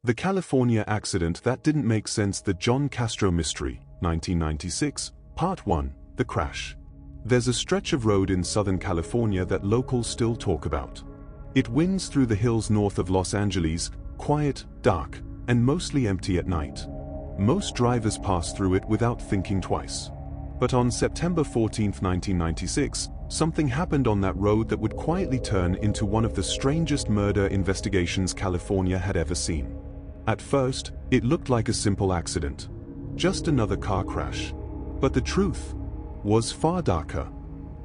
The California accident that didn't make sense. The John Kastro mystery, 1996, Part 1, The Crash. There's a stretch of road in Southern California that locals still talk about. It winds through the hills north of Los Angeles, quiet, dark, and mostly empty at night. Most drivers pass through it without thinking twice. But on September 14, 1996, something happened on that road that would quietly turn into one of the strangest murder investigations California had ever seen. At first, it looked like a simple accident. Just another car crash. But the truth was far darker.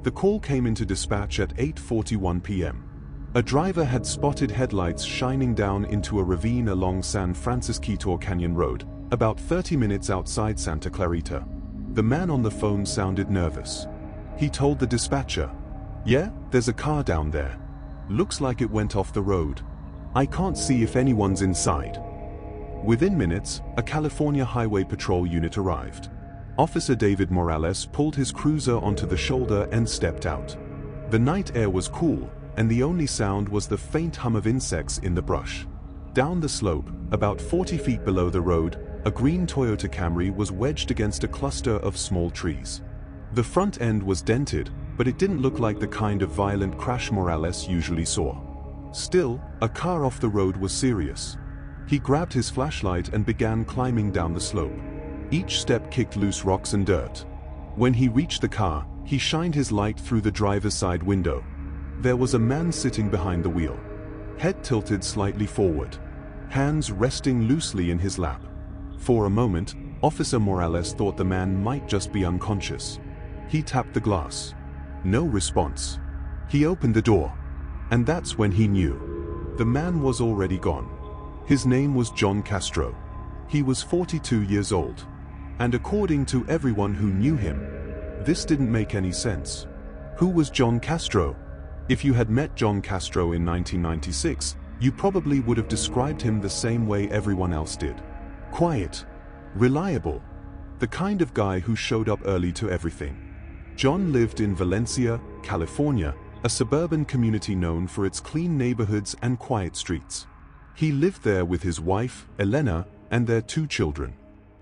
The call came into dispatch at 8:41 p.m. A driver had spotted headlights shining down into a ravine along San Francisco Canyon Road, about 30 minutes outside Santa Clarita. The man on the phone sounded nervous. He told the dispatcher, "Yeah, there's a car down there. Looks like it went off the road. I can't see if anyone's inside." Within minutes, a California Highway Patrol unit arrived. Officer David Morales pulled his cruiser onto the shoulder and stepped out. The night air was cool, and the only sound was the faint hum of insects in the brush. Down the slope, about 40 feet below the road, a green Toyota Camry was wedged against a cluster of small trees. The front end was dented, but it didn't look like the kind of violent crash Morales usually saw. Still, a car off the road was serious. He grabbed his flashlight and began climbing down the slope. Each step kicked loose rocks and dirt. When he reached the car, he shined his light through the driver's side window. There was a man sitting behind the wheel, head tilted slightly forward, hands resting loosely in his lap. For a moment, Officer Morales thought the man might just be unconscious. He tapped the glass. No response. He opened the door. And that's when he knew. The man was already gone. His name was John Kastro. He was 42 years old. And according to everyone who knew him, this didn't make any sense. Who was John Kastro? If you had met John Kastro in 1996, you probably would have described him the same way everyone else did. Quiet. Reliable. The kind of guy who showed up early to everything. John lived in Valencia, California, a suburban community known for its clean neighborhoods and quiet streets. He lived there with his wife, Elena, and their 2 children.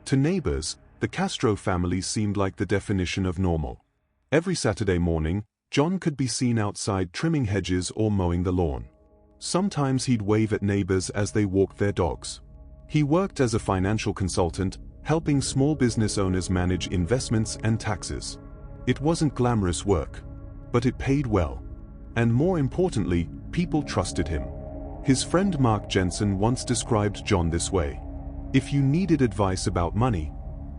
To neighbors, the Kastro family seemed like the definition of normal. Every Saturday morning, John could be seen outside trimming hedges or mowing the lawn. Sometimes he'd wave at neighbors as they walked their dogs. He worked as a financial consultant, helping small business owners manage investments and taxes. It wasn't glamorous work, but it paid well. And more importantly, people trusted him. His friend Mark Jensen once described John this way. If you needed advice about money,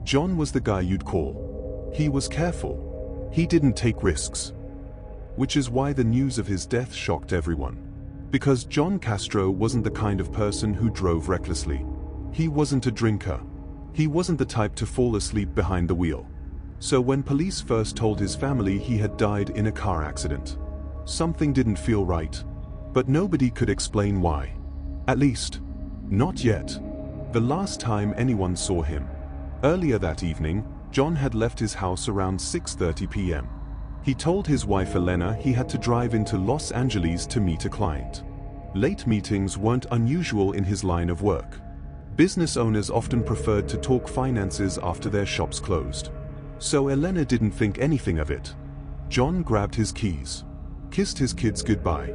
John was the guy you'd call. He was careful. He didn't take risks. Which is why the news of his death shocked everyone. Because John Kastro wasn't the kind of person who drove recklessly. He wasn't a drinker. He wasn't the type to fall asleep behind the wheel. So when police first told his family he had died in a car accident, something didn't feel right. But nobody could explain why. At least, not yet. The last time anyone saw him. Earlier that evening, John had left his house around 6:30 p.m. He told his wife Elena he had to drive into Los Angeles to meet a client. Late meetings weren't unusual in his line of work. Business owners often preferred to talk finances after their shops closed. So Elena didn't think anything of it. John grabbed his keys, kissed his kids goodbye,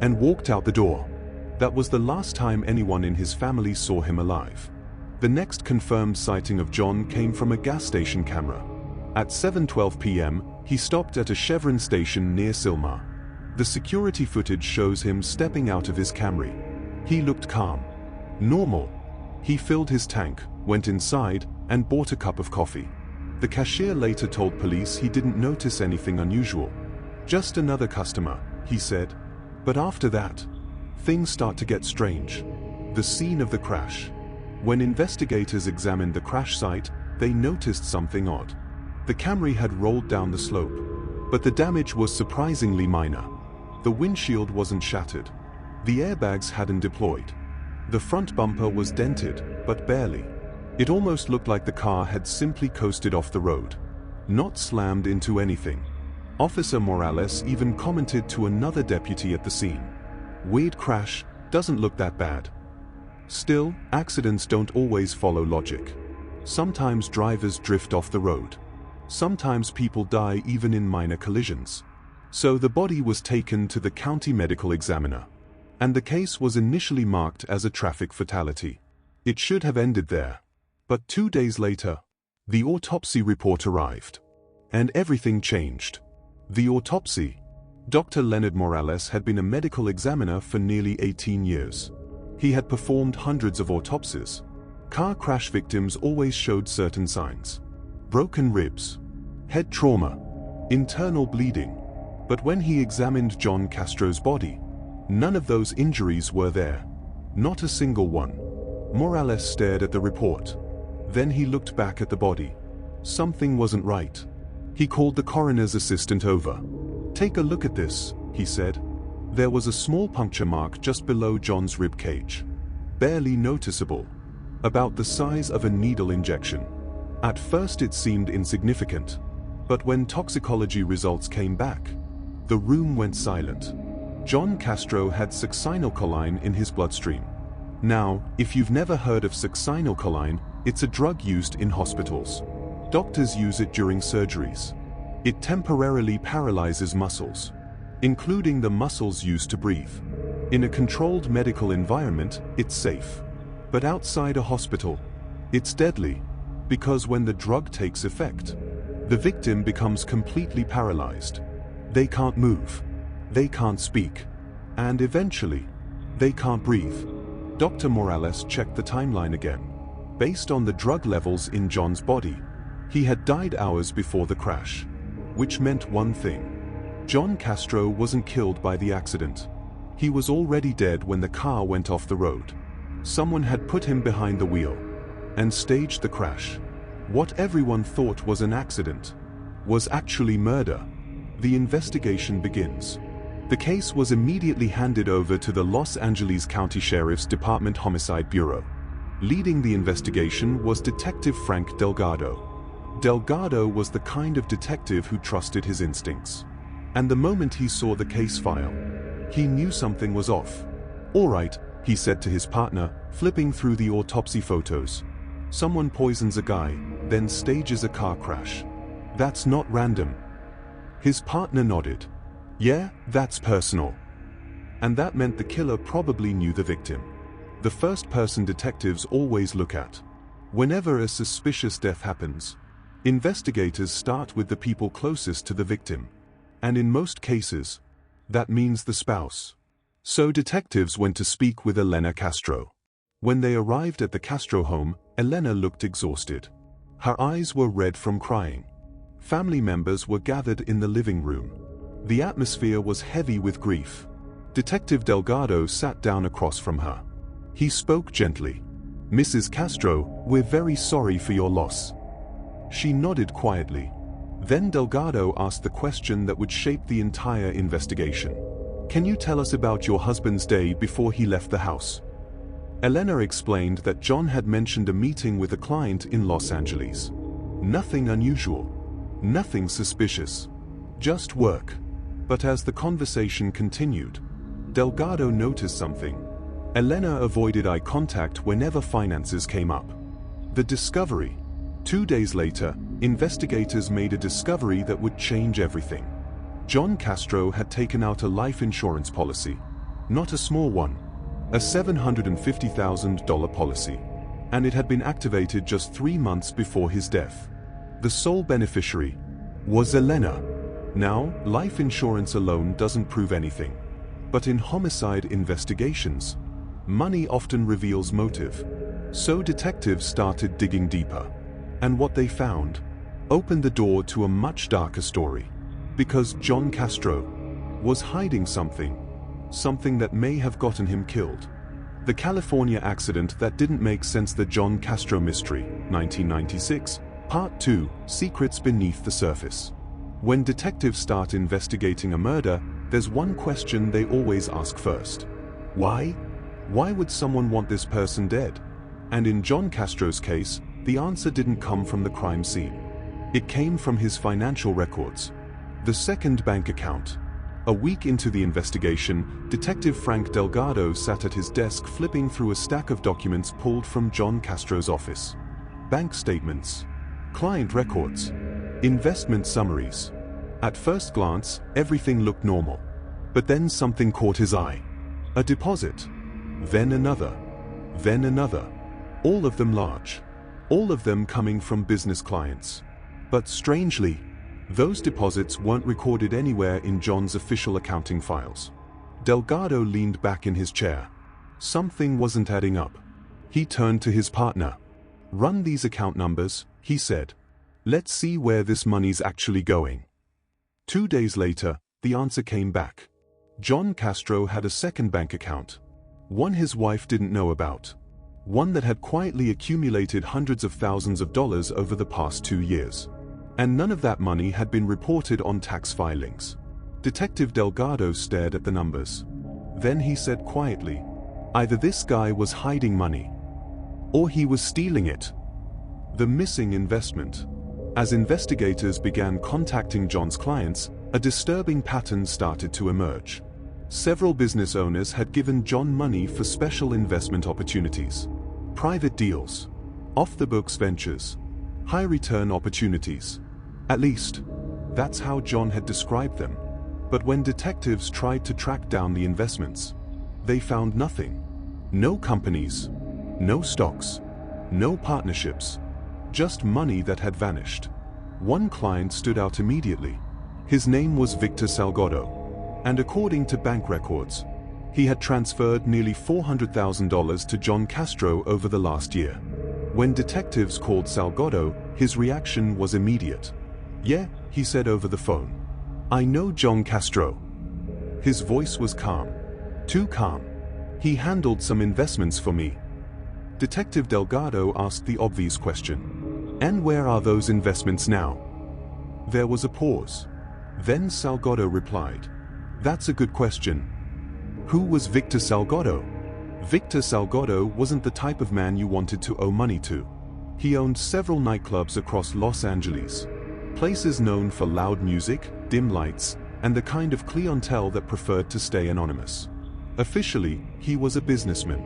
and walked out the door. That was the last time anyone in his family saw him alive. The next confirmed sighting of John came from a gas station camera. At 7:12 p.m., he stopped at a Chevron station near Silmar. The security footage shows him stepping out of his Camry. He looked calm. Normal. He filled his tank, went inside, and bought a cup of coffee. The cashier later told police he didn't notice anything unusual. Just another customer, he said. But after that, things start to get strange. The scene of the crash. When investigators examined the crash site, they noticed something odd. The Camry had rolled down the slope, but the damage was surprisingly minor. The windshield wasn't shattered. The airbags hadn't deployed. The front bumper was dented, but barely. It almost looked like the car had simply coasted off the road, not slammed into anything. Officer Morales even commented to another deputy at the scene. "Weird crash, doesn't look that bad." Still, accidents don't always follow logic. Sometimes drivers drift off the road. Sometimes people die even in minor collisions. So the body was taken to the county medical examiner, and the case was initially marked as a traffic fatality. It should have ended there. But 2 days later, the autopsy report arrived, and everything changed. The autopsy. Dr. Leonard Morales had been a medical examiner for nearly 18 years. He had performed hundreds of autopsies. Car crash victims always showed certain signs: broken ribs, head trauma, internal bleeding. But when he examined John Kastro's body, none of those injuries were there. Not a single one. Morales stared at the report. Then he looked back at the body. Something wasn't right. He called the coroner's assistant over. "Take a look at this," he said. There was a small puncture mark just below John's rib cage. Barely noticeable. About the size of a needle injection. At first it seemed insignificant. But when toxicology results came back, the room went silent. John Kastro had succinylcholine in his bloodstream. Now, if you've never heard of succinylcholine, it's a drug used in hospitals. Doctors use it during surgeries. It temporarily paralyzes muscles, including the muscles used to breathe. In a controlled medical environment, it's safe. But outside a hospital, it's deadly, because when the drug takes effect, the victim becomes completely paralyzed. They can't move, they can't speak, and eventually, they can't breathe. Dr. Morales checked the timeline again. Based on the drug levels in John's body, he had died hours before the crash, which meant one thing. John Kastro wasn't killed by the accident. He was already dead when the car went off the road. Someone had put him behind the wheel and staged the crash. What everyone thought was an accident was actually murder. The investigation begins. The case was immediately handed over to the Los Angeles County Sheriff's Department Homicide Bureau. Leading the investigation was Detective Frank Delgado. Delgado was the kind of detective who trusted his instincts. And the moment he saw the case file, he knew something was off. "All right," he said to his partner, flipping through the autopsy photos. "Someone poisons a guy, then stages a car crash. That's not random." His partner nodded. "Yeah, that's personal." And that meant the killer probably knew the victim. The first person detectives always look at. Whenever a suspicious death happens, investigators start with the people closest to the victim. And in most cases, that means the spouse. So detectives went to speak with Elena Kastro. When they arrived at the Kastro home, Elena looked exhausted. Her eyes were red from crying. Family members were gathered in the living room. The atmosphere was heavy with grief. Detective Delgado sat down across from her. He spoke gently. "Mrs. Kastro, we're very sorry for your loss." She nodded quietly. Then Delgado asked the question that would shape the entire investigation. "Can you tell us about your husband's day before he left the house?" Elena explained that John had mentioned a meeting with a client in Los Angeles. Nothing unusual. Nothing suspicious. Just work. But as the conversation continued, Delgado noticed something. Elena avoided eye contact whenever finances came up. The discovery. 2 days later, investigators made a discovery that would change everything. John Kastro had taken out a life insurance policy. Not a small one. A $750,000 policy. And it had been activated just 3 months before his death. The sole beneficiary was Elena. Now, life insurance alone doesn't prove anything. But in homicide investigations, money often reveals motive. So detectives started digging deeper. And what they found opened the door to a much darker story. Because John Kastro was hiding something. Something that may have gotten him killed. The California accident that didn't make sense. The John Kastro Mystery, 1996, Part 2, Secrets Beneath the Surface. When detectives start investigating a murder, there's one question they always ask first. Why? Why would someone want this person dead? And in John Kastro's case, the answer didn't come from the crime scene. It came from his financial records. The second bank account. A week into the investigation, Detective Frank Delgado sat at his desk flipping through a stack of documents pulled from John Kastro's office. Bank statements, client records, investment summaries. At first glance, everything looked normal. But then something caught his eye. A deposit. Then another. Then another. All of them large. All of them coming from business clients. But strangely, those deposits weren't recorded anywhere in John's official accounting files. Delgado leaned back in his chair. Something wasn't adding up. He turned to his partner. "Run these account numbers," he said. "Let's see where this money's actually going." 2 days later, the answer came back. John Kastro had a second bank account. One his wife didn't know about. One that had quietly accumulated hundreds of thousands of dollars over the past 2 years. And none of that money had been reported on tax filings. Detective Delgado stared at the numbers. Then he said quietly, "Either this guy was hiding money, or he was stealing it." The missing investment. As investigators began contacting John's clients, a disturbing pattern started to emerge. Several business owners had given John money for special investment opportunities. Private deals, off-the-books ventures, high-return opportunities. At least, that's how John had described them. But when detectives tried to track down the investments, they found nothing. No companies, no stocks, no partnerships, just money that had vanished. One client stood out immediately. His name was Victor Salgado, and according to bank records, he had transferred nearly $400,000 to John Kastro over the last year. When detectives called Salgado, his reaction was immediate. "Yeah," he said over the phone. "I know John Kastro." His voice was calm. Too calm. "He handled some investments for me." Detective Delgado asked the obvious question. "And where are those investments now?" There was a pause. Then Salgado replied, "That's a good question. Who was Victor Salgado?" Victor Salgado wasn't the type of man you wanted to owe money to. He owned several nightclubs across Los Angeles. Places known for loud music, dim lights, and the kind of clientele that preferred to stay anonymous. Officially, he was a businessman.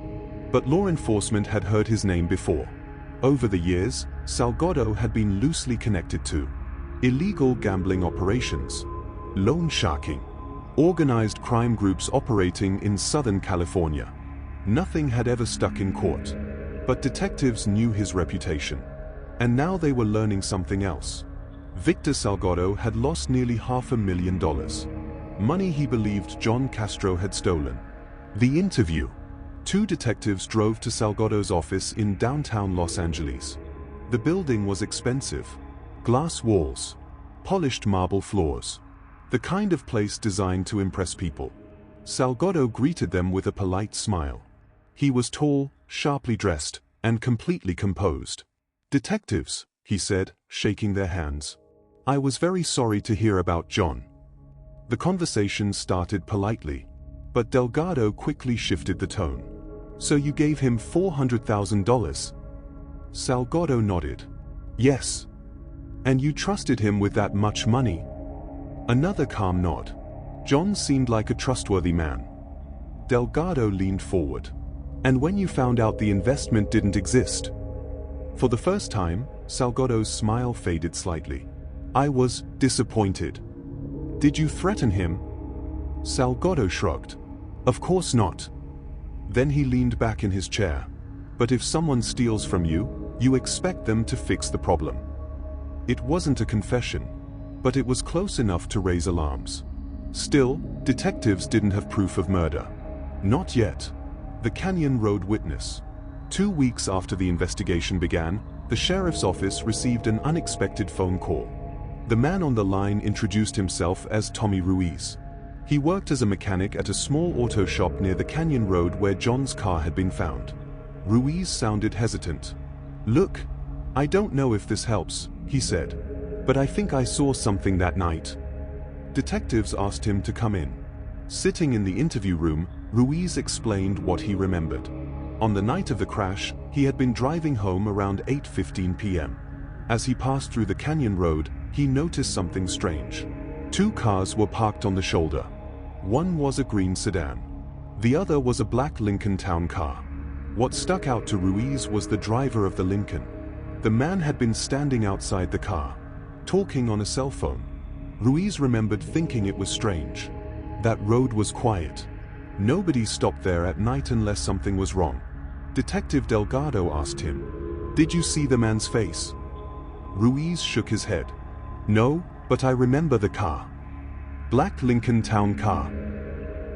But law enforcement had heard his name before. Over the years, Salgado had been loosely connected to illegal gambling operations, loan sharking, organized crime groups operating in Southern California. Nothing had ever stuck in court. But detectives knew his reputation. And now they were learning something else. Victor Salgado had lost nearly $500,000. Money he believed John Kastro had stolen. The interview. 2 detectives drove to Salgado's office in downtown Los Angeles. The building was expensive. Glass walls, polished marble floors. The kind of place designed to impress people. Salgado greeted them with a polite smile. He was tall, sharply dressed, and completely composed. "Detectives," he said, shaking their hands. "I was very sorry to hear about John." The conversation started politely, but Delgado quickly shifted the tone. "So you gave him $400,000? Salgado nodded. "Yes. And you trusted him with that much money?" Another calm nod. John seemed like a trustworthy man. Delgado leaned forward. "And when you found out the investment didn't exist?" For the first time, Salgado's smile faded slightly. "I was disappointed." "Did you threaten him?" Salgado shrugged. "Of course not." Then he leaned back in his chair. "But if someone steals from you, you expect them to fix the problem." It wasn't a confession, but it was close enough to raise alarms. Still, detectives didn't have proof of murder. Not yet. The Canyon Road witness. 2 weeks after the investigation began, the sheriff's office received an unexpected phone call. The man on the line introduced himself as Tommy Ruiz. He worked as a mechanic at a small auto shop near the Canyon Road where John's car had been found. Ruiz sounded hesitant. "Look, I don't know if this helps," he said, "but I think I saw something that night." Detectives asked him to come in. Sitting in the interview room, Ruiz explained what he remembered. On the night of the crash, he had been driving home around 8:15 p.m. As he passed through the Canyon Road, he noticed something strange. 2 cars were parked on the shoulder. One was a green sedan. The other was a black Lincoln Town car. What stuck out to Ruiz was the driver of the Lincoln. The man had been standing outside the car, talking on a cell phone. Ruiz remembered thinking it was strange. That road was quiet. Nobody stopped there at night unless something was wrong. Detective Delgado asked him, "Did you see the man's face?" Ruiz shook his head. "No, but I remember the car. Black Lincoln Town car."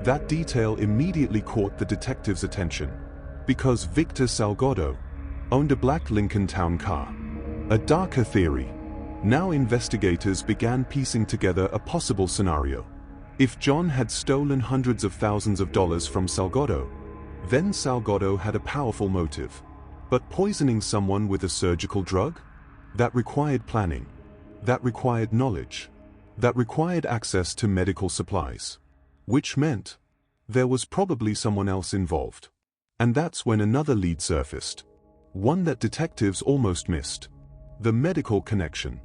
That detail immediately caught the detective's attention, because Victor Salgado owned a black Lincoln Town car. A darker theory. Now investigators began piecing together a possible scenario. If John had stolen hundreds of thousands of dollars from Salgado, then Salgado had a powerful motive. But poisoning someone with a surgical drug? That required planning. That required knowledge. That required access to medical supplies. Which meant there was probably someone else involved. And that's when another lead surfaced. One that detectives almost missed. The medical connection.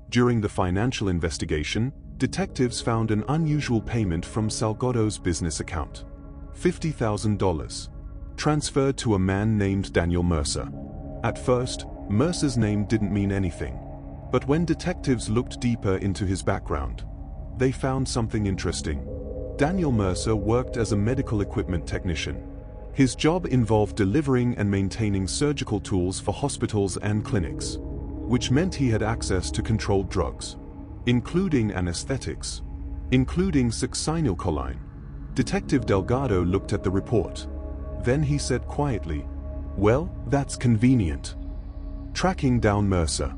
During the financial investigation, detectives found an unusual payment from Salgado's business account. $50,000. Transferred to a man named Daniel Mercer. At first, Mercer's name didn't mean anything. But when detectives looked deeper into his background, they found something interesting. Daniel Mercer worked as a medical equipment technician. His job involved delivering and maintaining surgical tools for hospitals and clinics, which meant he had access to controlled drugs, including anesthetics, including succinylcholine. Detective Delgado looked at the report. Then he said quietly, "Well, that's convenient." Tracking down Mercer.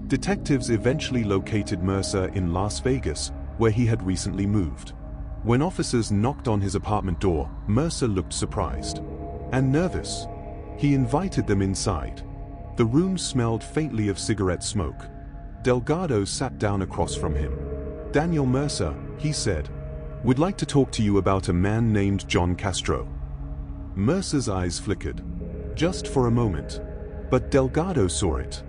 Detectives eventually located Mercer in Las Vegas, where he had recently moved. When officers knocked on his apartment door, Mercer looked surprised and nervous. He invited them inside. The room smelled faintly of cigarette smoke. Delgado sat down across from him. "Daniel Mercer," he said, "would like to talk to you about a man named John Kastro." Mercer's eyes flickered, just for a moment. But Delgado saw it.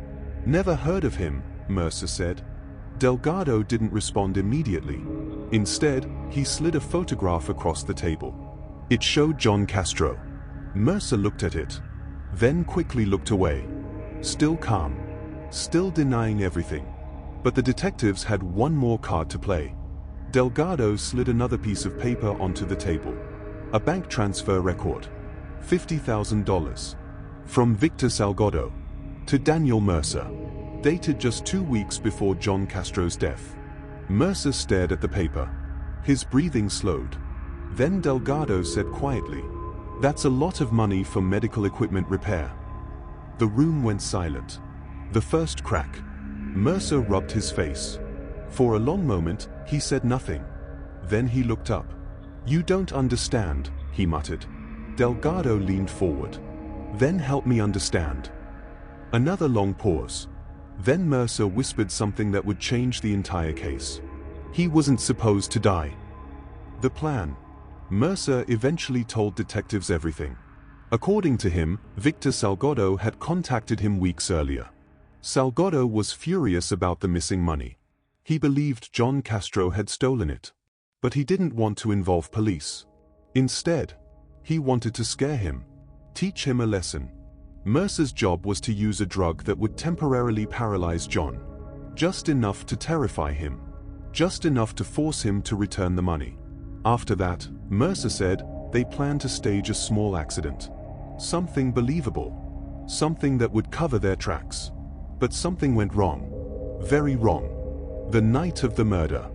"Never heard of him," Mercer said. Delgado didn't respond immediately. Instead, he slid a photograph across the table. It showed John Kastro. Mercer looked at it, then quickly looked away. Still calm, still denying everything. But the detectives had one more card to play. Delgado slid another piece of paper onto the table. A bank transfer record. $50,000. From Victor Salgado to Daniel Mercer. Dated just 2 weeks before John Kastro's death. Mercer stared at the paper. His breathing slowed. Then Delgado said quietly, "That's a lot of money for medical equipment repair." The room went silent. The first crack. Mercer rubbed his face. For a long moment, he said nothing. Then he looked up. "You don't understand," he muttered. Delgado leaned forward. "Then help me understand." Another long pause. Then Mercer whispered something that would change the entire case. He wasn't supposed to die. The plan. Mercer eventually told detectives everything. According to him, Victor Salgado had contacted him weeks earlier. Salgado was furious about the missing money. He believed John Kastro had stolen it. But he didn't want to involve police. Instead, he wanted to scare him, teach him a lesson. Mercer's job was to use a drug that would temporarily paralyze John. Just enough to terrify him. Just enough to force him to return the money. After that, Mercer said, they planned to stage a small accident. Something believable. Something that would cover their tracks. But something went wrong. Very wrong. The night of the murder.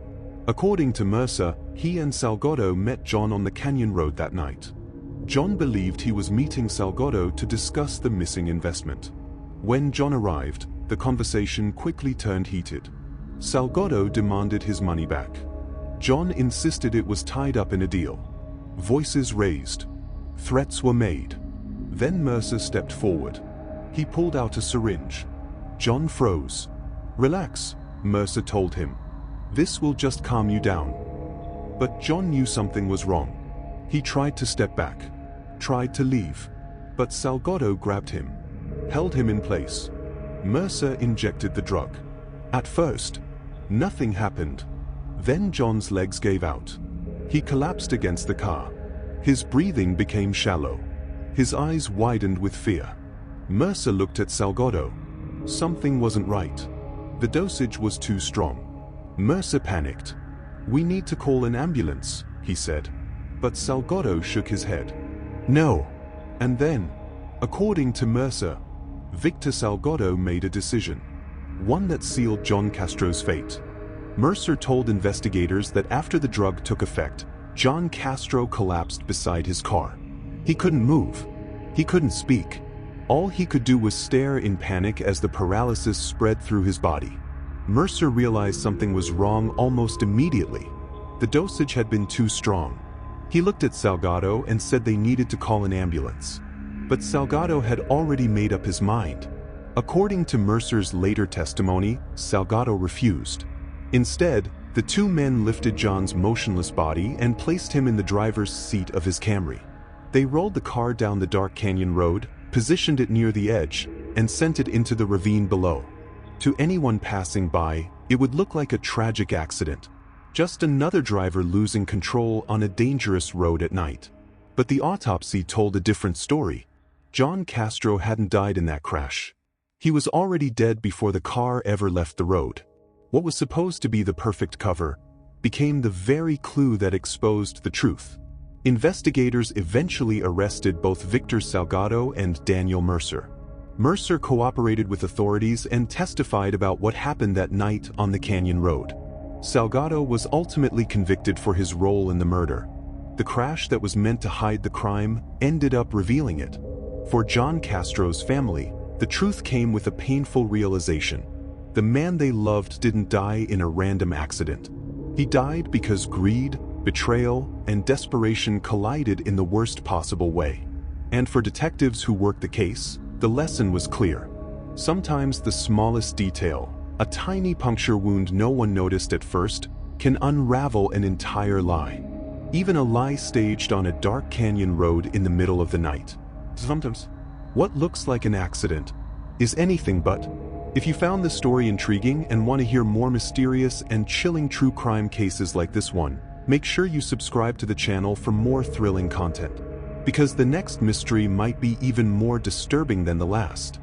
According to Mercer, he and Salgado met John on the Canyon Road that night. John believed he was meeting Salgado to discuss the missing investment. When John arrived, the conversation quickly turned heated. Salgado demanded his money back. John insisted it was tied up in a deal. Voices raised. Threats were made. Then Mercer stepped forward. He pulled out a syringe. John froze. "Relax," Mercer told him. "This will just calm you down." But John knew something was wrong. He tried to step back. Tried to leave. But Salgado grabbed him. Held him in place. Mercer injected the drug. At first, nothing happened. Then John's legs gave out. He collapsed against the car. His breathing became shallow. His eyes widened with fear. Mercer looked at Salgado. Something wasn't right. The dosage was too strong. Mercer panicked. "We need to call an ambulance," he said. But Salgado shook his head. "No." And then, according to Mercer, Victor Salgado made a decision. One that sealed John Kastro's fate. Mercer told investigators that after the drug took effect, John Kastro collapsed beside his car. He couldn't move. He couldn't speak. All he could do was stare in panic as the paralysis spread through his body. Mercer realized something was wrong almost immediately. The dosage had been too strong. He looked at Salgado and said they needed to call an ambulance. But Salgado had already made up his mind. According to Mercer's later testimony, Salgado refused. Instead, the two men lifted John's motionless body and placed him in the driver's seat of his Camry. They rolled the car down the dark canyon road, positioned it near the edge, and sent it into the ravine below. To anyone passing by, it would look like a tragic accident. Just another driver losing control on a dangerous road at night. But the autopsy told a different story. John Kastro hadn't died in that crash. He was already dead before the car ever left the road. What was supposed to be the perfect cover became the very clue that exposed the truth. Investigators eventually arrested both Victor Salgado and Daniel Mercer. Mercer cooperated with authorities and testified about what happened that night on the canyon road. Salgado was ultimately convicted for his role in the murder. The crash that was meant to hide the crime ended up revealing it. For John Kastro's family, the truth came with a painful realization. The man they loved didn't die in a random accident. He died because greed, betrayal, and desperation collided in the worst possible way. And for detectives who worked the case, the lesson was clear. Sometimes the smallest detail, a tiny puncture wound no one noticed at first, can unravel an entire lie. Even a lie staged on a dark canyon road in the middle of the night. Sometimes, what looks like an accident is anything but. If you found this story intriguing and want to hear more mysterious and chilling true crime cases like this one, make sure you subscribe to the channel for more thrilling content. Because the next mystery might be even more disturbing than the last.